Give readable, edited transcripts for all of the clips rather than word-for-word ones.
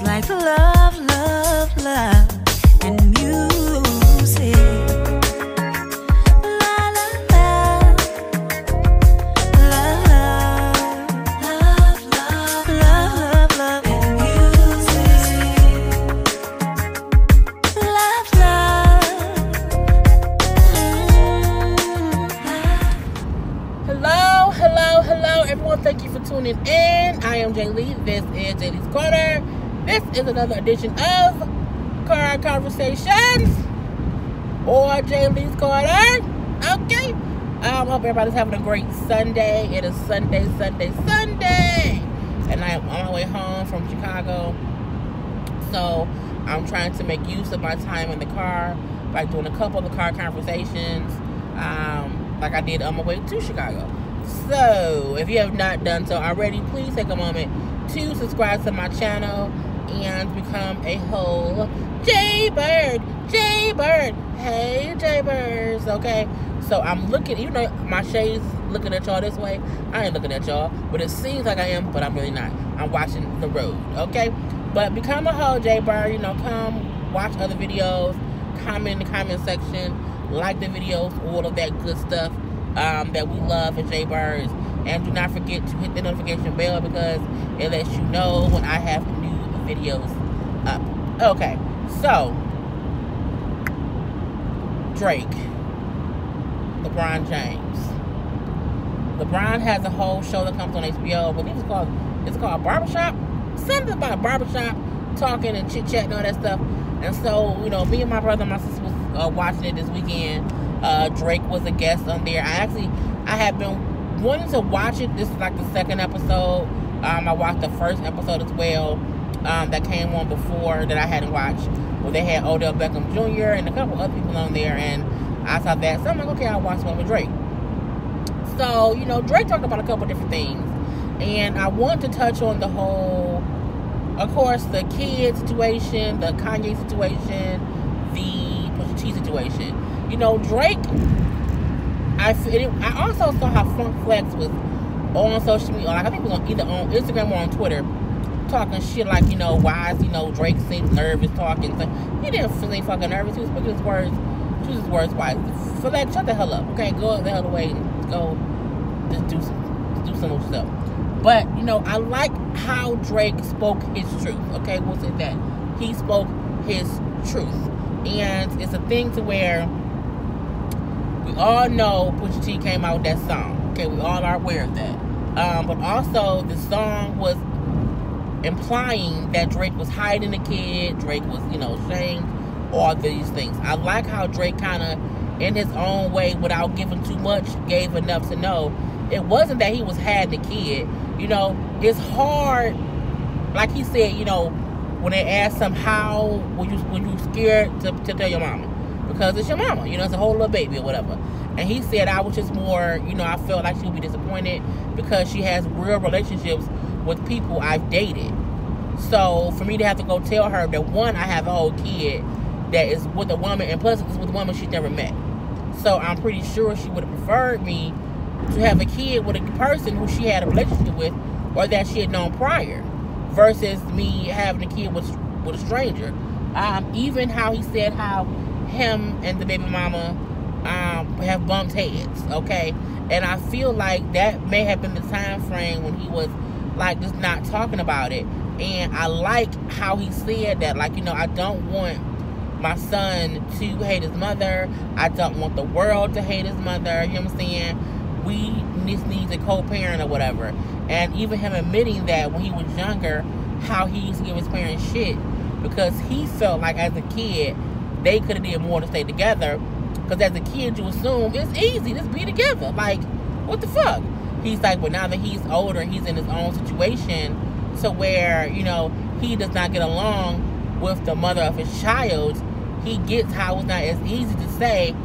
like love, love, love and music. La la la, love, love, love, love, love and music. Love, Hello, hello, hello, everyone. Thank you for tuning in. I am Jay Lee. This is Jay Lee's Corner. This is another edition of Car Conversations or Jay Lee's Corner. Okay. I hope everybody's having a great Sunday. It is Sunday. And I am on my way home from Chicago. So I'm trying to make use of my time in the car by doing a couple of car conversations. Like I did on my way to Chicago. So, if you have not done so already, please take a moment to subscribe to my channel and become a whole Jaybird. Hey, Jaybirds, okay? So, I'm looking, even though my shade's looking at y'all this way, I ain't looking at y'all, but it seems like I am, but I'm really not. I'm watching the road, okay? But become a whole Jaybird, come watch other videos, comment in the comment section, like the videos, all of that good stuff that we love as Jaybirds. And do not forget to hit the notification bell because it lets you know when I have new videos up. Okay, so Drake, LeBron James. LeBron has a whole show that comes on HBO. I believe it's called Barbershop. Something about a barbershop, talking and chit-chatting and all that stuff. And so, me and my brother and my sister was watching it this weekend. Drake was a guest on there. I have been wanting to watch it. This is like the second episode. I watched the first episode as well. That came on before that I hadn't watched. Where they had Odell Beckham Jr. and a couple other people on there. And I saw that. So I'm like, okay, I'll watch one with Drake. So, Drake talked about a couple different things. And I want to touch on the whole, of course, the kid situation, the Kanye situation, the Pusha T situation. Drake, I also saw how Funk Flex was on social media, like I think it was either on Instagram or on Twitter, talking shit like, why is, Drake seems nervous talking. So he didn't seem fucking nervous. He was speaking his words, choose his words wise. Flex, shut the hell up, okay? Go the hell away and go just do some more stuff. But, I like how Drake spoke his truth, okay? We'll say that. He spoke his truth. And it's a thing to where we all know Pusha T came out with that song. Okay, we all are aware of that. But also, the song was implying that Drake was hiding the kid. Drake was, ashamed. All these things. I like how Drake kind of, in his own way, without giving too much, gave enough to know it wasn't that he was hiding the kid. It's hard, like he said, when they asked him how were you scared to tell your mama, because it's your mama, it's a whole little baby or whatever. And he said, I was just more, I felt like she would be disappointed because she has real relationships with people I've dated. So for me to have to go tell her that, one, I have a whole kid that is with a woman, and plus it's with a woman she's never met. So I'm pretty sure she would have preferred me to have a kid with a person who she had a relationship with or that she had known prior, versus me having a kid with a stranger. Even how he said how him and the baby mama have bumped heads, okay? And I feel like that may have been the time frame when he was like just not talking about it. And I like how he said that, like, I don't want my son to hate his mother. I don't want the world to hate his mother. You know what I'm saying? We just need a co-parent or whatever. And even him admitting that when he was younger, how he used to give his parents shit because he felt like as a kid they could have did more to stay together, because as a kid you assume it's easy, just be together, like what the fuck. He's like, but now that he's older, he's in his own situation to where he does not get along with the mother of his child. He gets how it's not as easy to say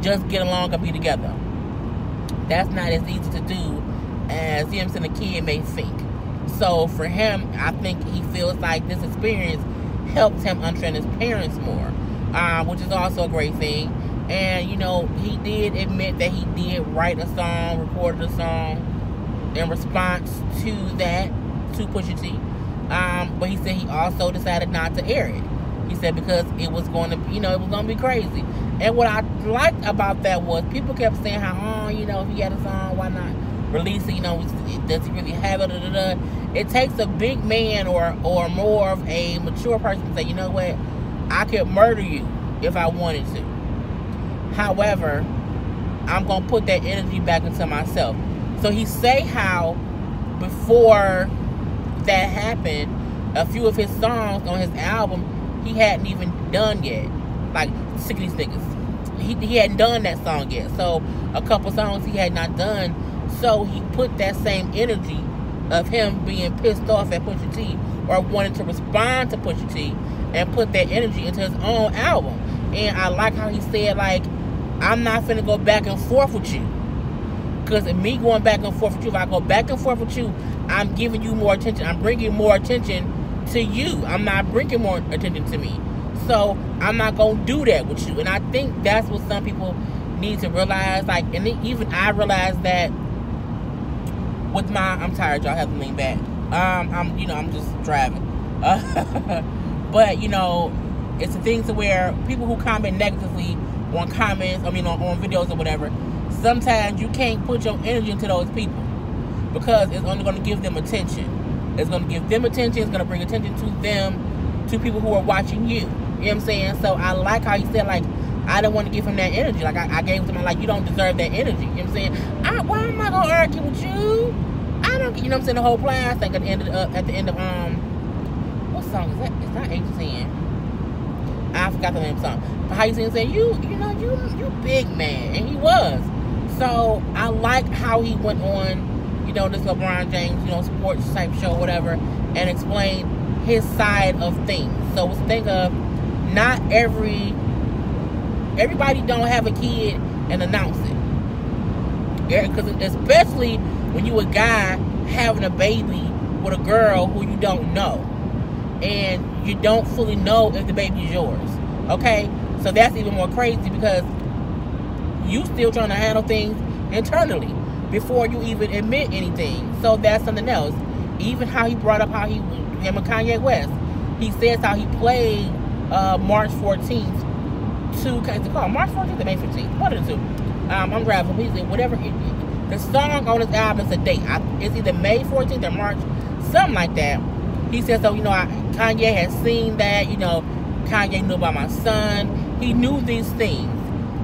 just get along and be together. That's not as easy to do as the kid may think. So for him, I think he feels like this experience helped him understand his parents more, which is also a great thing. And, he did admit that he did write a song, recorded a song in response to that, to Pusha T. But he said he also decided not to air it. He said because it was going to, it was going to be crazy. And what I liked about that was people kept saying how, if he had a song, why not release it? Does he really have it? Da, da, da. It takes a big man or more of a mature person to say, you know what, I could murder you if I wanted to. However, I'm going to put that energy back into myself. So he say how before that happened, a few of his songs on his album he hadn't even done yet. Like Sick of These Niggas. He hadn't done that song yet. So a couple songs he had not done. So he put that same energy of him being pissed off at Pusha T or wanting to respond to Pusha T and put that energy into his own album. And I like how he said, like, I'm not finna go back and forth with you. Because me going back and forth with you, if I go back and forth with you, I'm giving you more attention. I'm bringing more attention to you. I'm not bringing more attention to me. So I'm not going to do that with you. And I think that's what some people need to realize. Like, and even I realized that with I'm tired, y'all have to lean back. I'm just driving. But, it's a thing to where people who comment negatively on comments, on videos or whatever, sometimes you can't put your energy into those people because it's only going to give them attention. It's going to give them attention. It's going to bring attention to them, to people who are watching you. You know what I'm saying? So I like how he said, like, I didn't want to give him that energy. Like, I gave him, like, you don't deserve that energy. You know what I'm saying? Why am I going to argue with you? I don't, you know what I'm saying? The whole plan, I think, at the end of, what song is that? It's not 8 to 10. I forgot the name of the song. But how you saying, you big man. And he was. So I like how he went on, this LeBron James, sports type show, whatever, and explained his side of things. So it's a thing of not everybody don't have a kid and announce it. Because especially when you a guy having a baby with a girl who you don't know. And you don't fully know if the baby is yours. Okay? So that's even more crazy because you still trying to handle things internally before you even admit anything. So that's something else. Even how he brought up how him and Kanye West. He says how he played March 14th to, is it called March 14th or May 15th? One of the two. I'm grabbing music, whatever. The song on his album is a date. It's either May 14th or March, something like that. He said, so, Kanye had seen that, Kanye knew about my son. He knew these things.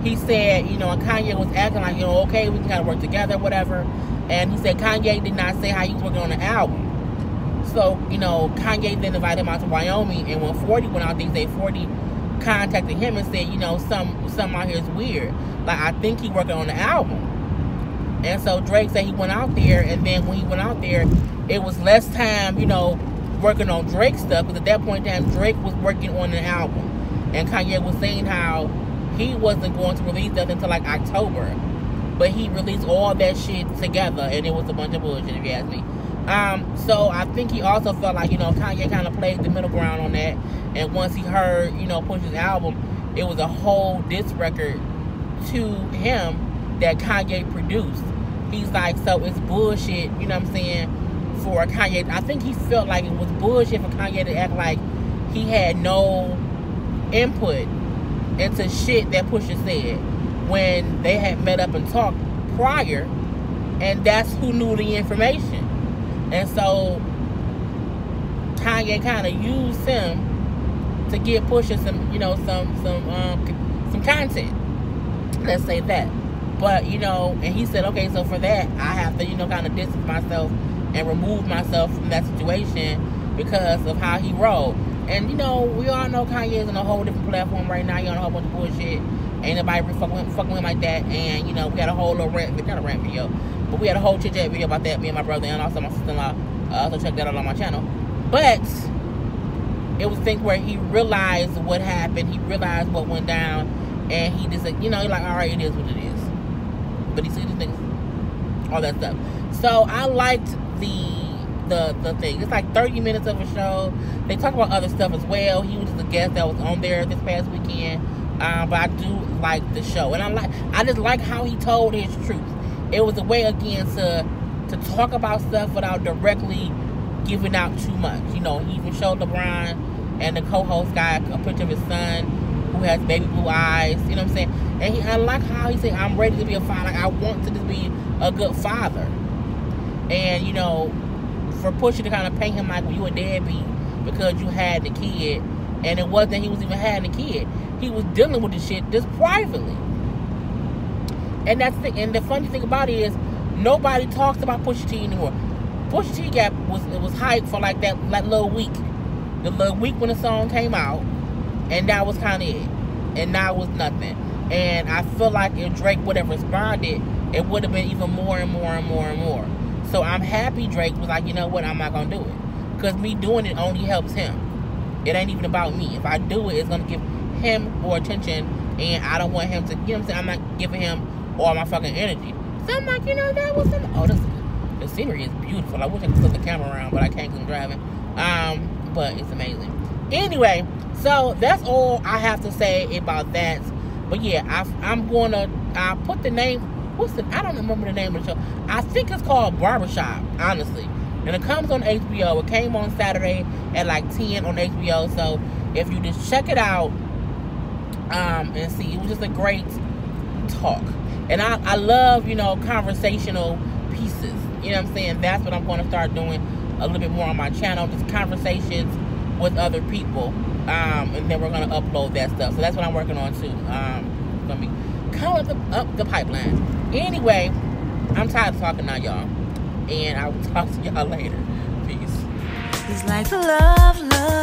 He said, and Kanye was acting like, okay, we can kind of work together, whatever. And he said Kanye did not say how he was working on the album. So, Kanye then invited him out to Wyoming. And when 40 went out, they say 40 contacted him and said, something out here is weird. Like, I think he working on the album. And so Drake said he went out there. And then when he went out there, it was less time, working on Drake stuff, because at that point in time Drake was working on an album, and Kanye was saying how he wasn't going to release that until like October, but he released all that shit together, and it was a bunch of bullshit if you ask me. So I think he also felt like Kanye kind of played the middle ground on that, and once he heard Pusha's album, it was a whole diss record to him that Kanye produced. He's like, so it's bullshit, you know what I'm saying, for Kanye. I think he felt like it was bullshit for Kanye to act like he had no input into shit that Pusha said when they had met up and talked prior, and that's who knew the information. And so Kanye kind of used him to give Pusha some content. Let's say that. But and he said, okay, so for that I have to kind of distance myself and remove myself from that situation because of how he rolled. And we all know Kanye is on a whole different platform right now. He on a whole bunch of bullshit. Ain't nobody really fucking with him like that. And we had a whole little rant, not a rant video, but we had a whole chit chat video about that, me and my brother, and also my sister-in-law. So check that out on my channel. But it was a thing where he realized what happened, he realized what went down, and he just like, he's like, all right, it is what it is. But he said these things, all that stuff. So I liked the thing. It's like 30 minutes of a show. They talk about other stuff as well. He was just a guest that was on there this past weekend. But I do like the show, and I just like how he told his truth. It was a way again to talk about stuff without directly giving out too much. You know, he even showed LeBron and the co-host guy a picture of his son who has baby blue eyes. You know what I'm saying? And I like how he said, I'm ready to be a father. Like, I want to just be a good father. And, you know, for Pusha to kind of paint him like, well, you a deadbeat because you had the kid. And it wasn't he was even having the kid. He was dealing with this shit just privately. And that's the, and the funny thing about it is nobody talks about Pusha T anymore. Pusha T was hyped for like that little week. The little week when the song came out. And that was kind of it. And now it was nothing. And I feel like if Drake would have responded, it would have been even more and more and more and more. So I'm happy Drake was like, you know what, I'm not going to do it. Because me doing it only helps him. It ain't even about me. If I do it, it's going to give him more attention. And I don't want him to, you know what I'm saying? I'm not giving him all my fucking energy. So I'm like, you know, that was some, oh, the scenery is beautiful. I wish I could flip the camera around, but I can't because I'm driving. But it's amazing. Anyway, so that's all I have to say about that. But yeah, I'm going to put the name, I don't remember the name of the show. I think it's called Barbershop, honestly. And it comes on HBO. It came on Saturday at like 10 on HBO. So if you just check it out and see, it was just a great talk. And I love, you know, conversational pieces. You know what I'm saying? That's what I'm going to start doing a little bit more on my channel. Just conversations with other people. And then we're going to upload that stuff. So that's what I'm working on too. It's going to be coming up the pipeline. Anyway, I'm tired of talking now, y'all. And I will talk to y'all later. Peace. He's like love, love.